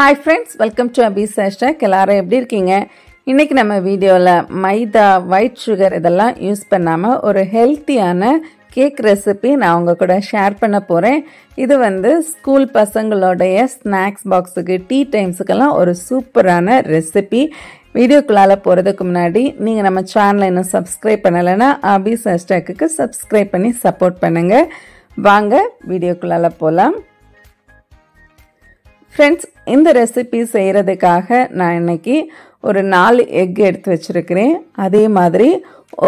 Hi friends, welcome to Abhi's Hashtag. எல்லாரும் எப்படி இருக்கீங்க? இன்னைக்கு நம்ம வீடியோல மைதா, ஒயிட் சுகர் இதெல்லாம் யூஸ் பண்ணாம ஒரு ஹெல்த்தியான கேக் ரெசிபி நான் உங்க கூட ஷேர் பண்ண போறேன். இது வந்து ஸ்கூல் பசங்களுடைய ஸ்நாக்ஸ் பாக்ஸுக்கு, டீ டைம்ஸுக்கெல்லாம் ஒரு சூப்பரான ரெசிபி. வீடியோக்குள்ளால போறதுக்கு முன்னாடி நீங்க நம்ம சேனலை இன்னும் சப்ஸ்கிரைப் பண்ணலைன்னா அபிஸ் ஹேஷ்டேக்கு சப்ஸ்கிரைப் பண்ணி சப்போர்ட் பண்ணுங்க. வாங்க வீடியோக்குள்ளால போலாம். ஃப்ரெண்ட்ஸ், இந்த ரெசிபி செய்கிறதுக்காக நான் இன்னைக்கு ஒரு 4 எக் எடுத்து வச்சுருக்கிறேன். அதே மாதிரி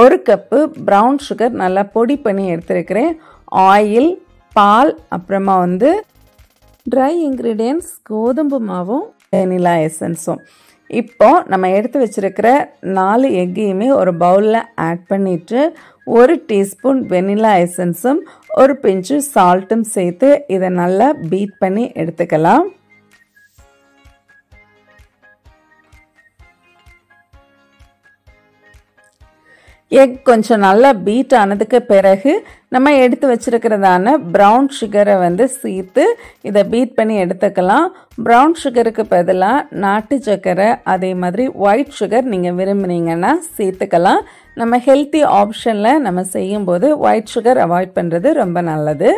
1 கப்பு ப்ரௌன் சுகர் நல்லா பொடி பண்ணி எடுத்துருக்கிறேன். ஆயில், பால், அப்புறமா வந்து ட்ரை இன்க்ரீடியன்ட்ஸ் கோதுமை மாவும் வெனிலா எசன்ஸும். இப்போ நம்ம எடுத்து வச்சுருக்கிற 4 எக்கையுமே ஒரு பவுலில் ஆட் பண்ணிவிட்டு 1 டீஸ்பூன் வெனிலா எசன்ஸும் 1 பிஞ்சு சால்ட்டும் சேர்த்து இதை நல்லா பீட் பண்ணி எடுத்துக்கலாம். எக் கொஞ்சம் நல்லா பீட் ஆனதுக்கு பிறகு நம்ம எடுத்து வச்சிருக்கிறதான ப்ரௌன் சுகரை வந்து சேர்த்து இதை பீட் பண்ணி எடுத்துக்கலாம். ப்ரௌன் சுகருக்கு பதிலாக நாட்டு சர்க்கரை, அதே மாதிரி ஒயிட் சுகர் நீங்கள் விரும்புனீங்கன்னா சேர்த்துக்கலாம். நம்ம ஹெல்த்தி ஆப்ஷனில் நம்ம செய்யும்போது ஒயிட் சுகர் அவாய்ட் பண்ணுறது ரொம்ப நல்லது.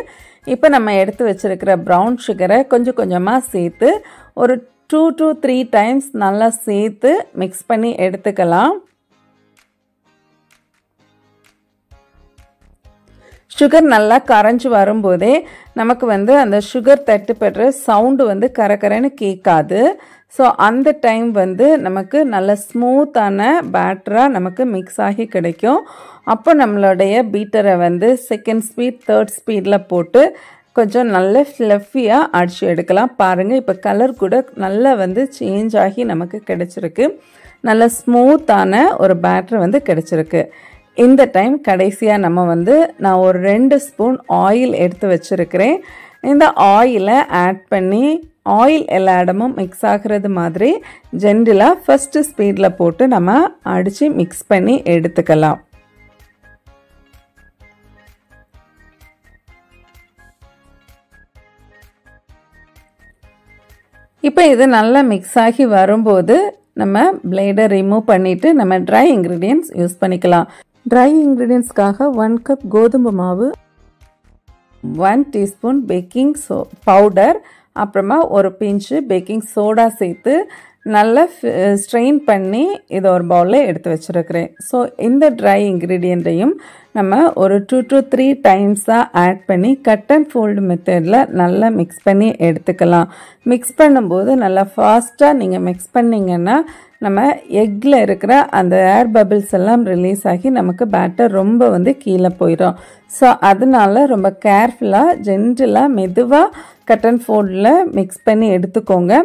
இப்போ நம்ம எடுத்து வச்சிருக்கிற ப்ரௌன் சுகரை கொஞ்சம் கொஞ்சமாக சேர்த்து ஒரு 2 to 3 டைம்ஸ் நல்லா சேர்த்து மிக்ஸ் பண்ணி எடுத்துக்கலாம். சுகர் நல்லா கரைஞ்சி வரும்போதே நமக்கு வந்து அந்த சுகர் தட்டுப்படுற சவுண்டு வந்து கரகரன்னு கேட்காது. ஸோ அந்த டைம் வந்து நமக்கு நல்ல ஸ்மூத்தான பேட்டராக நமக்கு மிக்ஸ் ஆகி கிடைக்கும். அப்போ நம்மளுடைய பீட்டரை வந்து 2nd ஸ்பீட் 3rd ஸ்பீடில் போட்டு கொஞ்சம் நல்ல ஃப்ளஃபியாக அடித்து எடுக்கலாம். பாருங்கள், இப்போ கலர் கூட நல்லா வந்து சேஞ்ச் ஆகி நமக்கு கிடைச்சிருக்கு. நல்ல ஸ்மூத்தான ஒரு பேட்டர் வந்து கிடைச்சிருக்கு. இந்த டைம் கடைசியாக நம்ம வந்து நான் ஒரு 2 ஸ்பூன் ஆயில் எடுத்து வச்சுருக்கிறேன். இந்த ஆயிலை ஆட் பண்ணி ஆயில் எல்லா இடமும் மிக்ஸ் ஆகிறது மாதிரி ஜென்ரலாக 1st ஸ்பீடில் போட்டு நம்ம அடித்து மிக்ஸ் பண்ணி எடுத்துக்கலாம். இப்போ இது நல்லா மிக்ஸ் ஆகி வரும்போது நம்ம பிளேடை ரிமூவ் பண்ணிவிட்டு நம்ம ட்ரை இன்க்ரீடியன்ட்ஸ் யூஸ் பண்ணிக்கலாம். ட்ரை இன்க்ரீடியன்ட்ஸ்க்காக 1 கப் கோதுமை மாவு, 1 டீஸ்பூன் பேக்கிங் பவுடர், அப்புறமா ஒரு பிஞ்சு பேக்கிங் சோடா சேர்த்து நல்லா ஸ்ட்ரெயின் பண்ணி இதை ஒரு பவுலில் எடுத்து வச்சுருக்கிறேன். ஸோ இந்த ட்ரை இன்க்ரீடியண்ட்டையும் நம்ம ஒரு 2 to 3 டைம்ஸாக ஆட் பண்ணி கட் அண்ட் ஃபோல்டு மெத்தடில் நல்லா மிக்ஸ் பண்ணி எடுத்துக்கலாம். மிக்ஸ் பண்ணும்போது நல்லா ஃபாஸ்ட்டாக நீங்கள் மிக்ஸ் பண்ணிங்கன்னா நம்ம எக்கில் இருக்கிற அந்த ஏர் பபிள்ஸ் எல்லாம் ரிலீஸ் ஆகி நமக்கு பேட்டர் ரொம்ப வந்து கீழே போயிடும். ஸோ அதனால ரொம்ப கேர்ஃபுல்லாக ஜென்டலாக மெதுவாக கட் அண்ட் ஃபோல்டில் மிக்ஸ் பண்ணி எடுத்துக்கோங்க.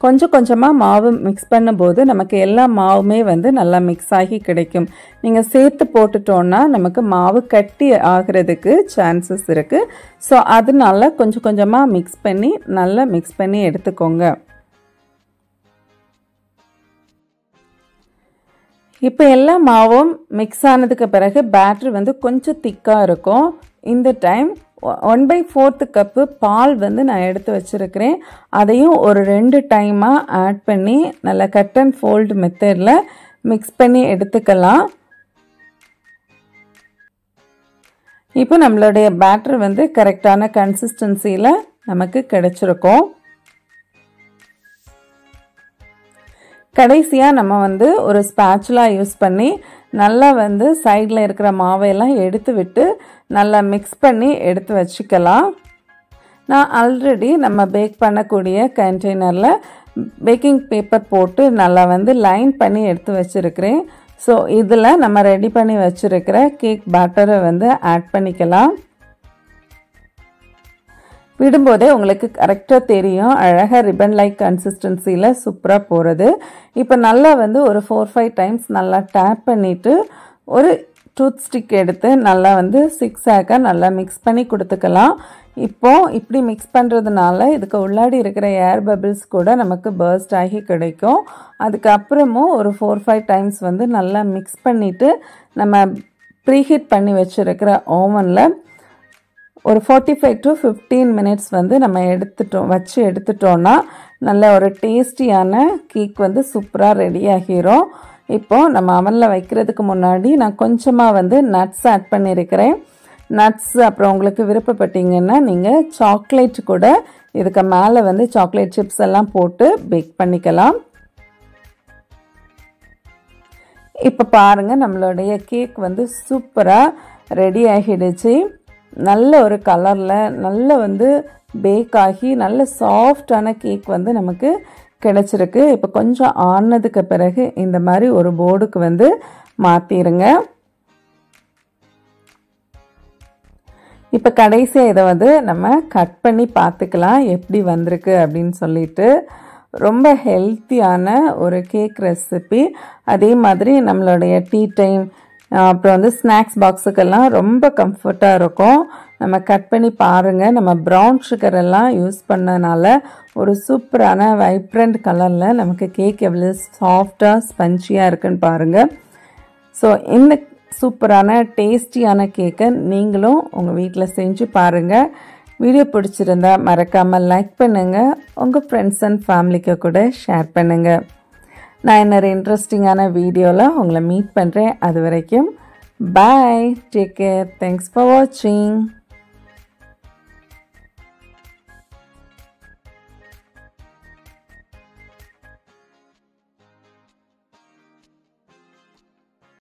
கொஞ்சம் கொஞ்சமாக மாவு மிக்ஸ் பண்ணும்போது நமக்கு எல்லா மாவுமே வந்து நல்லா மிக்ஸ் ஆகி கிடைக்கும். நீங்கள் சேர்த்து போட்டுட்டோன்னா நமக்கு மாவு கட்டி ஆகிறதுக்கு சான்சஸ் இருக்குது. ஸோ அதனால கொஞ்சம் கொஞ்சமாக மிக்ஸ் பண்ணி நல்லா மிக்ஸ் பண்ணி எடுத்துக்கோங்க. இப்போ எல்லா மாவும் மிக்ஸ் ஆனதுக்கு பிறகு பேட்டர் வந்து கொஞ்சம் திக்காக இருக்கும். இந்த டைம் 1/4 கப்பு பால் வந்து நான் எடுத்து வச்சுருக்கிறேன். அதையும் ஒரு 2 டைமாக ஆட் பண்ணி நல்லா கட் அண்ட் ஃபோல்டு மெத்தடில் மிக்ஸ் பண்ணி எடுத்துக்கலாம். இப்போ நம்மளுடைய பேட்டர் வந்து கரெக்டான கன்சிஸ்டன்சியில் நமக்கு கிடைச்சிருக்கும். கடைசியாக நம்ம வந்து ஒரு ஸ்பேச்சுலா யூஸ் பண்ணி நல்லா வந்து சைடில் இருக்கிற மாவையெல்லாம் எடுத்து விட்டு நல்லா மிக்ஸ் பண்ணி எடுத்து வச்சுக்கலாம். நான் ஆல்ரெடி நம்ம பேக் பண்ணக்கூடிய கண்டெய்னரில் பேக்கிங் பேப்பர் போட்டு நல்லா வந்து லைன் பண்ணி எடுத்து வச்சுருக்கிறேன். ஸோ இதில் நம்ம ரெடி பண்ணி வச்சுருக்கிற கேக் பேட்டரை வந்து ஆட் பண்ணிக்கலாம். விடும்போதே உங்களுக்கு கரெக்டாக தெரியும், அழகாக ரிப்பன் லைக் கன்சிஸ்டன்சியில் சூப்பராக போகிறது. இப்போ நல்லா வந்து ஒரு 4-5 டைம்ஸ் நல்லா டேப் பண்ணிவிட்டு ஒரு டூத் ஸ்டிக் எடுத்து நல்லா வந்து 6 நல்லா மிக்ஸ் பண்ணி கொடுத்துக்கலாம். இப்போது இப்படி மிக்ஸ் பண்ணுறதுனால இதுக்கு உள்ளாடி இருக்கிற ஏர் பபிள்ஸ் கூட நமக்கு பர்ஸ்ட் ஆகி கிடைக்கும். அதுக்கப்புறமும் ஒரு 4-5 டைம்ஸ் வந்து நல்லா மிக்ஸ் பண்ணிவிட்டு நம்ம ப்ரீஹீட் பண்ணி வச்சுருக்கிற ஓவனில் ஒரு 45 to 15 மினிட்ஸ் வந்து நம்ம வச்சு எடுத்துட்டோம்னா நல்ல ஒரு டேஸ்டியான கேக் வந்து சூப்பராக ரெடி ஆகிரும். இப்போது நம்ம அவனில் வைக்கிறதுக்கு முன்னாடி நான் கொஞ்சமாக வந்து நட்ஸ் ஆட் பண்ணியிருக்கிறேன். நட்ஸ் அப்புறம் உங்களுக்கு விருப்பப்பட்டீங்கன்னா நீங்கள் சாக்லேட் கூட இதுக்கு மேலே வந்து சாக்லேட் சிப்ஸ் எல்லாம் போட்டு பேக் பண்ணிக்கலாம். இப்போ பாருங்கள், நம்மளுடைய கேக் வந்து சூப்பராக ரெடி ஆகிடுச்சு. நல்ல ஒரு கலரில் நல்ல வந்து பேக் ஆகி நல்ல சாஃப்டான கேக் வந்து நமக்கு கிடைச்சிருக்கு. இப்போ கொஞ்சம் ஆனதுக்கு பிறகு இந்த மாதிரி ஒரு போர்டுக்கு வந்து மாற்றிடுங்க. இப்போ கடைசியாக இதை வந்து நம்ம கட் பண்ணி பார்த்துக்கலாம் எப்படி வந்திருக்கு அப்படின்னு சொல்லிட்டு. ரொம்ப ஹெல்த்தியான ஒரு கேக் ரெசிபி. அதே மாதிரி நம்மளுடைய டீ டைம் அப்புறம் வந்து ஸ்நாக்ஸ் பாக்ஸுக்கெல்லாம் ரொம்ப கம்ஃபர்ட்டாக இருக்கும். நம்ம கட் பண்ணி பாருங்கள். நம்ம ப்ரௌன் சுகர் எல்லாம் யூஸ் பண்ணனால ஒரு சூப்பரான வைப்ரண்ட் கலரில் நமக்கு கேக் எவ்வளோ சாஃப்டாக ஸ்பஞ்சியாக இருக்குன்னு பாருங்கள். ஸோ இந்த சூப்பரான டேஸ்டியான கேக்கை நீங்களும் உங்கள் வீட்டில் செஞ்சு பாருங்கள். வீடியோ பிடிச்சிருந்தா மறக்காமல் லைக் பண்ணுங்கள். உங்கள் ஃப்ரெண்ட்ஸ் அண்ட் ஃபேமிலிக்கு கூட ஷேர் பண்ணுங்கள். நான் இன்னொரு இன்ட்ரெஸ்டிங்கான வீடியோவில் உங்களை மீட் பண்ணுறேன். அது வரைக்கும் பாய், டேக் கேர், தேங்க்ஸ் ஃபார் வாட்சிங்.